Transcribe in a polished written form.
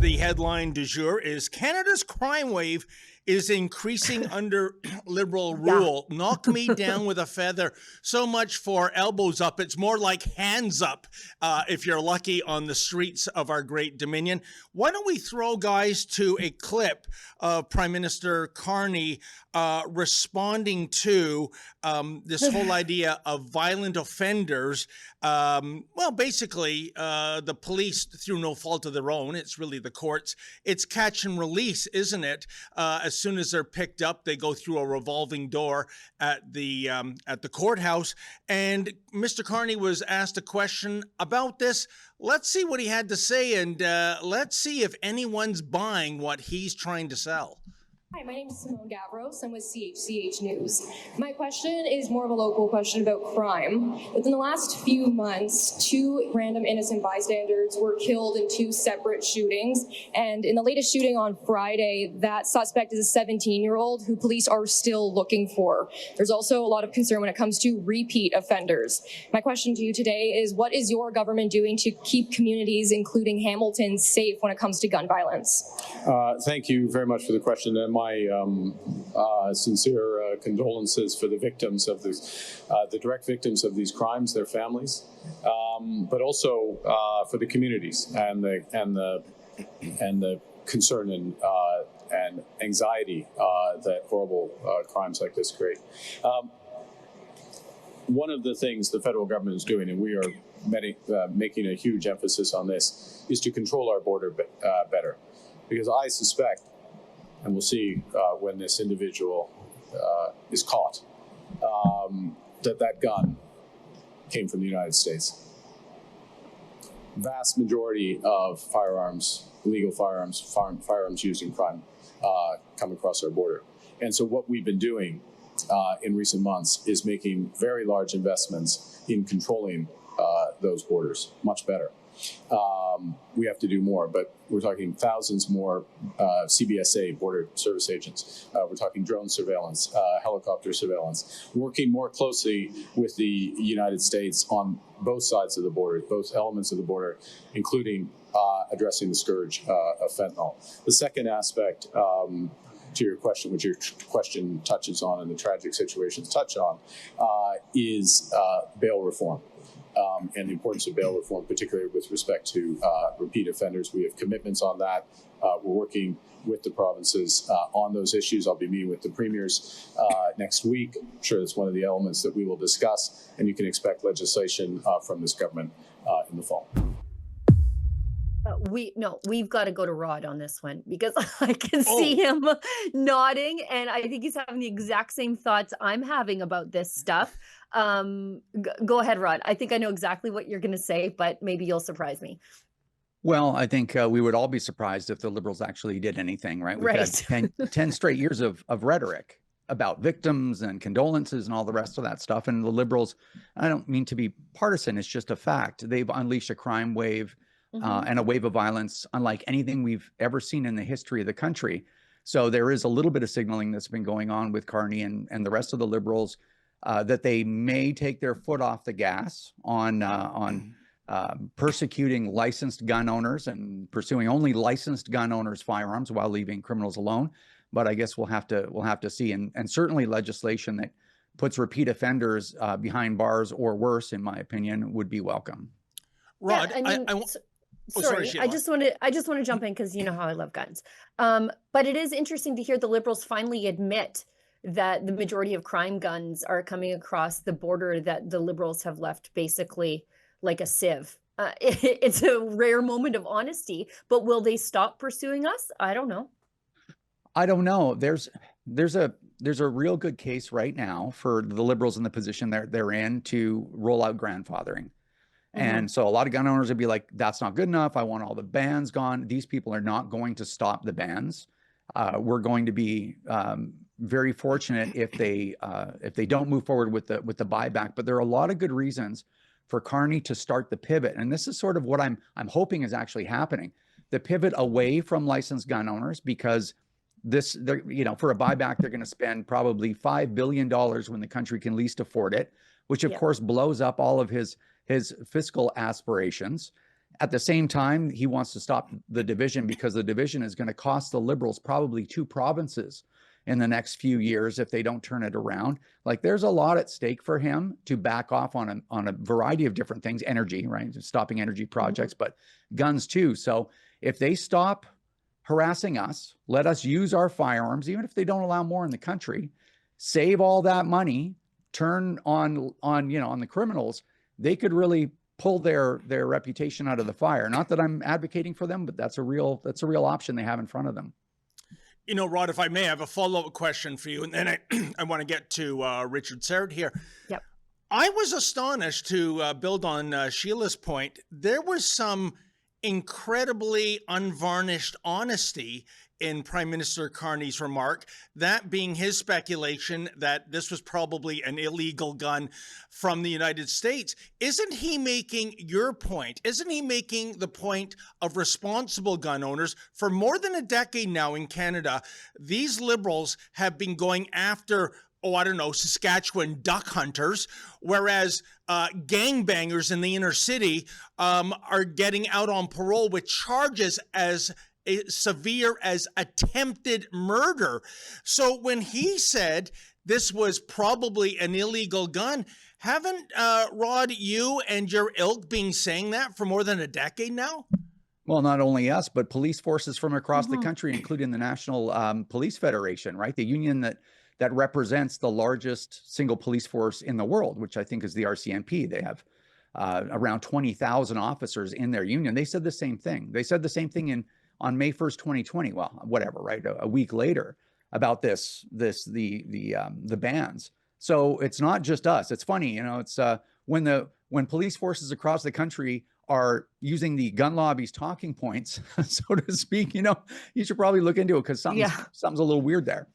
The headline du jour is Canada's crime wave is increasing under Liberal rule. Knock me down with a feather. So much for elbows up. It's more like hands up if you're lucky on the streets of our great Dominion. Why don't we throw, guys, to a clip of Prime Minister Carney responding to this whole idea of violent offenders. Well, basically, the police, through no fault of their own, it's really the courts, it's catch and release, isn't it? As soon as they're picked up, they go through a revolving door at the courthouse. And Mr. Carney was asked a question about this. Let's see what he had to say, and let's see if anyone's buying what he's trying to sell. Hi, my name is Simone Gavros. I'm with CHCH News. My question is more of a local question about crime. Within the last few months, 2 random innocent bystanders were killed in 2 separate shootings. And in the latest shooting on Friday, that suspect is a 17-year-old who police are still looking for. There's also a lot of concern when it comes to repeat offenders. My question to you today is, what is your government doing to keep communities, including Hamilton, safe when it comes to gun violence? Thank you very much for the question. And my sincere condolences for the victims of this, the direct victims of these crimes, their families, but also for the communities and the concern and anxiety that horrible crimes like this create. One of the things the federal government is doing, and we are making a huge emphasis on this, is to control our border better, because I suspect, and we'll see when this individual is caught, that gun came from the United States. Vast majority of firearms, illegal firearms, firearms used in crime come across our border. And so what we've been doing in recent months is making very large investments in controlling those borders much better. We have to do more, but we're talking thousands more CBSA, border service agents. We're talking drone surveillance, helicopter surveillance, working more closely with the United States on both sides of the border, both elements of the border, including addressing the scourge of fentanyl. The second aspect to your question, which your question touches on and the tragic situations touch on, is bail reform. And the importance of bail reform, particularly with respect to repeat offenders. We have commitments on that. We're working with the provinces on those issues. I'll be meeting with the premiers next week. I'm sure that's one of the elements that we will discuss, and you can expect legislation from this government in the fall. We've got to go to Rod on this one, because I can see him nodding, and I think he's having the exact same thoughts I'm having about this stuff. Go ahead, Rod. I think I know exactly what you're going to say, but maybe you'll surprise me. Well, I think we would all be surprised if the Liberals actually did anything, right? We've had 10 straight years of rhetoric about victims and condolences and all the rest of that stuff. And the Liberals, I don't mean to be partisan, it's just a fact. They've unleashed a crime wave and a wave of violence unlike anything we've ever seen in the history of the country. So there is a little bit of signaling that's been going on with Carney and the rest of the Liberals that they may take their foot off the gas on persecuting licensed gun owners and pursuing only licensed gun owners' firearms while leaving criminals alone. But I guess we'll have to see, and certainly legislation that puts repeat offenders behind bars or worse, in my opinion, would be welcome. Rod, sorry, I just want to jump in because you know how I love guns. But it is interesting to hear the Liberals finally admit that the majority of crime guns are coming across the border that the Liberals have left basically like a sieve. It's a rare moment of honesty, but will they stop pursuing us? I don't know. I don't know. There's a real good case right now for the Liberals in the position they're in to roll out grandfathering. And so a lot of gun owners would be like, that's not good enough. I want all the bans gone. These people are not going to stop the bans. We're going to be very fortunate if they don't move forward with the buyback. But there are a lot of good reasons for Carney to start the pivot. And this is sort of what I'm hoping is actually happening. The pivot away from licensed gun owners, because for a buyback, they're going to spend probably $5 billion when the country can least afford it, which of course blows up all of his fiscal aspirations. At the same time, he wants to stop the division because the division is going to cost the Liberals probably 2 provinces in the next few years if they don't turn it around. Like, there's a lot at stake for him to back off on a variety of different things. Energy, right? Stopping energy projects, but guns too. So if they stop harassing us, let us use our firearms, even if they don't allow more in the country, save all that money, turn on the criminals, they could really pull their reputation out of the fire. Not that I'm advocating for them, but that's a real option they have in front of them. You know, Rod, if I may, I have a follow-up question for you, and then I want to get to Richard Serrett here. Yep. I was astonished, to build on Sheila's point. There was some incredibly unvarnished honesty in Prime Minister Carney's remark, that being his speculation that this was probably an illegal gun from the United States. Isn't he making your point? Isn't he making the point of responsible gun owners? For more than a decade now in Canada, these Liberals have been going after, Saskatchewan duck hunters, whereas gangbangers in the inner city are getting out on parole with charges as severe as attempted murder. So when he said this was probably an illegal gun, haven't, Rod, you and your ilk been saying that for more than a decade now? Well, not only us, but police forces from across the country, including the National Police Federation, right? The union that represents the largest single police force in the world, which I think is the RCMP. They have around 20,000 officers in their union. They said the same thing. They said the same thing on May 1st, 2020. Well, whatever, right? A week later about the bans. So it's not just us. It's funny, it's when police forces across the country are using the gun lobby's talking points, so to speak, you should probably look into it because something's a little weird there.